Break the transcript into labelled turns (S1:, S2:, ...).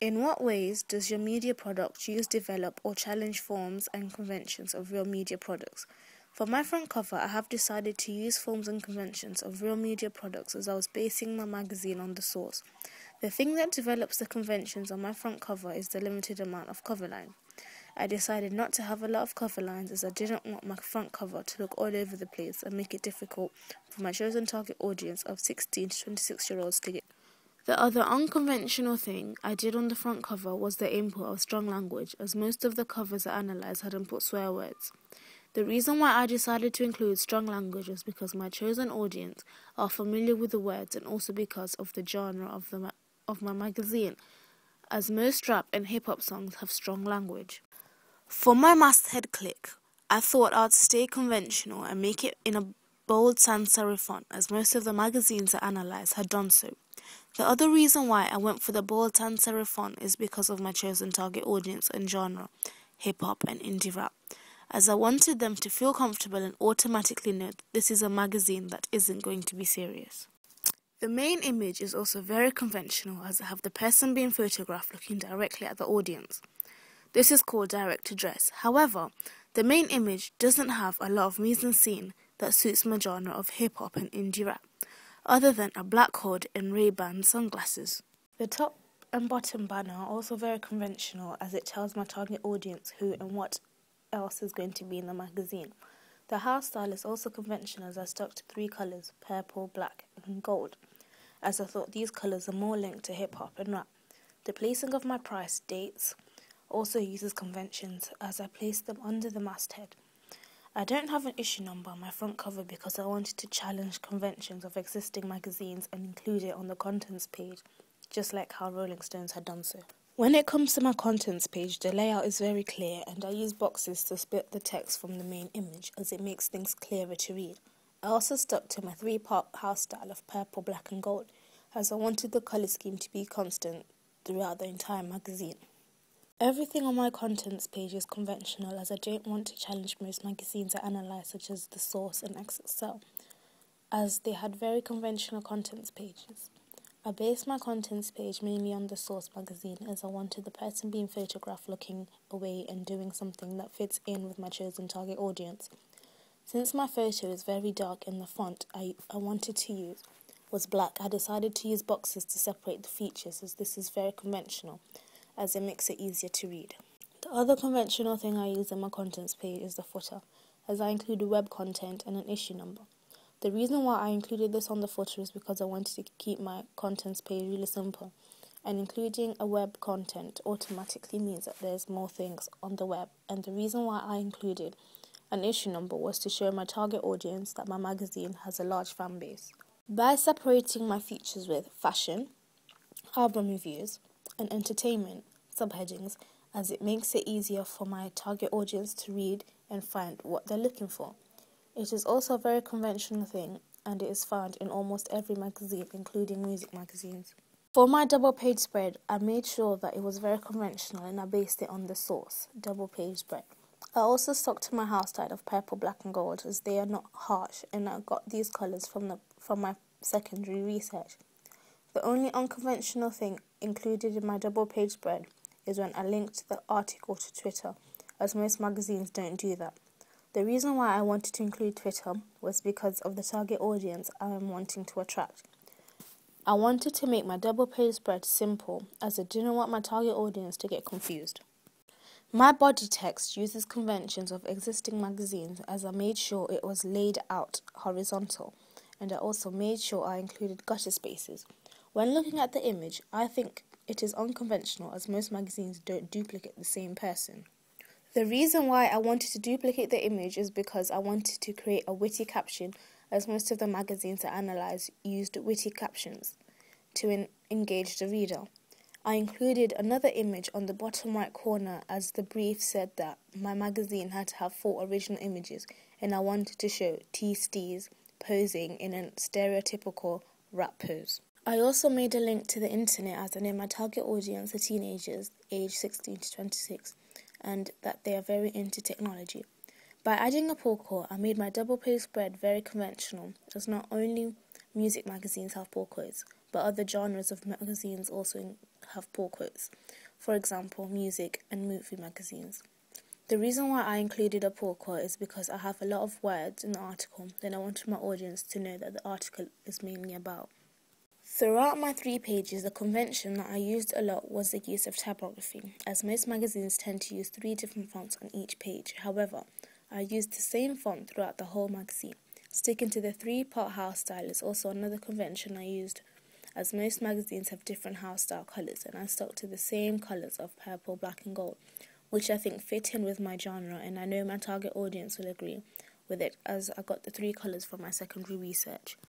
S1: In what ways does your media product use, develop, or challenge forms and conventions of real media products? For my front cover, I have decided to use forms and conventions of real media products as I was basing my magazine on the source. The thing that develops the conventions on my front cover is the limited amount of cover line. I decided not to have a lot of cover lines as I didn't want my front cover to look all over the place and make it difficult for my chosen target audience of 16 to 26-year-olds to get. The other unconventional thing I did on the front cover was the input of strong language, as most of the covers I analysed hadn't put swear words. The reason why I decided to include strong language was because my chosen audience are familiar with the words and also because of the genre of my magazine, as most rap and hip-hop songs have strong language. For my masthead click, I thought I'd stay conventional and make it in a bold sans serif font, as most of the magazines I analysed had done so. The other reason why I went for the bold sans serif font is because of my chosen target audience and genre, hip-hop and indie rap, as I wanted them to feel comfortable and automatically know this is a magazine that isn't going to be serious. The main image is also very conventional, as I have the person being photographed looking directly at the audience. This is called direct address. However, the main image doesn't have a lot of mise-en-scene that suits my genre of hip-hop and indie rap, other than a black hood and Ray-Ban sunglasses. The top and bottom banner are also very conventional, as it tells my target audience who and what else is going to be in the magazine. The house style is also conventional, as I stuck to 3 colours, purple, black and gold, as I thought these colours are more linked to hip-hop and rap. The placing of my price dates also uses conventions, as I placed them under the masthead. I don't have an issue number on my front cover because I wanted to challenge conventions of existing magazines and include it on the contents page, just like how Rolling Stones had done so. When it comes to my contents page, the layout is very clear, and I use boxes to split the text from the main image, as it makes things clearer to read. I also stuck to my 3-part house style of purple, black and gold, as I wanted the colour scheme to be constant throughout the entire magazine. Everything on my contents page is conventional, as I don't want to challenge most magazines I analyse, such as The Source and XXL, as they had very conventional contents pages. I based my contents page mainly on The Source magazine, as I wanted the person being photographed looking away and doing something that fits in with my chosen target audience. Since my photo is very dark and the font I wanted to use was black, I decided to use boxes to separate the features, as this is very conventional, as it makes it easier to read. The other conventional thing I use on my contents page is the footer, as I include web content and an issue number. The reason why I included this on the footer is because I wanted to keep my contents page really simple, and including a web content automatically means that there's more things on the web, and the reason why I included an issue number was to show my target audience that my magazine has a large fan base. By separating my features with fashion, album reviews, and entertainment subheadings, as it makes it easier for my target audience to read and find what they're looking for. It is also a very conventional thing, and it is found in almost every magazine, including music magazines. For my double page spread, I made sure that it was very conventional, and I based it on The Source double page spread. I also stuck to my house style of purple, black and gold, as they are not harsh, and I got these colours from my secondary research. The only unconventional thing included in my double page spread is when I linked the article to Twitter, as most magazines don't do that. The reason why I wanted to include Twitter was because of the target audience I am wanting to attract. I wanted to make my double page spread simple, as I didn't want my target audience to get confused. My body text uses conventions of existing magazines, as I made sure it was laid out horizontal, and I also made sure I included gutter spaces. When looking at the image, I think it is unconventional, as most magazines don't duplicate the same person. The reason why I wanted to duplicate the image is because I wanted to create a witty caption, as most of the magazines I analysed used witty captions to engage the reader. I included another image on the bottom right corner, as the brief said that my magazine had to have 4 original images, and I wanted to show T-Steez posing in a stereotypical rap pose. I also made a link to the internet, as I know my target audience are teenagers aged 16 to 26, and that they are very into technology. By adding a pull quote, I made my double page spread very conventional, as not only music magazines have pull quotes, but other genres of magazines also have pull quotes, for example, music and movie magazines. The reason why I included a pull quote is because I have a lot of words in the article that I wanted my audience to know that the article is mainly about. Throughout my 3 pages, the convention that I used a lot was the use of typography, as most magazines tend to use 3 different fonts on each page. However, I used the same font throughout the whole magazine. Sticking to the 3-part house style is also another convention I used, as most magazines have different house style colours, and I stuck to the same colours of purple, black and gold, which I think fit in with my genre, and I know my target audience will agree with it, as I got the 3 colours from my secondary research.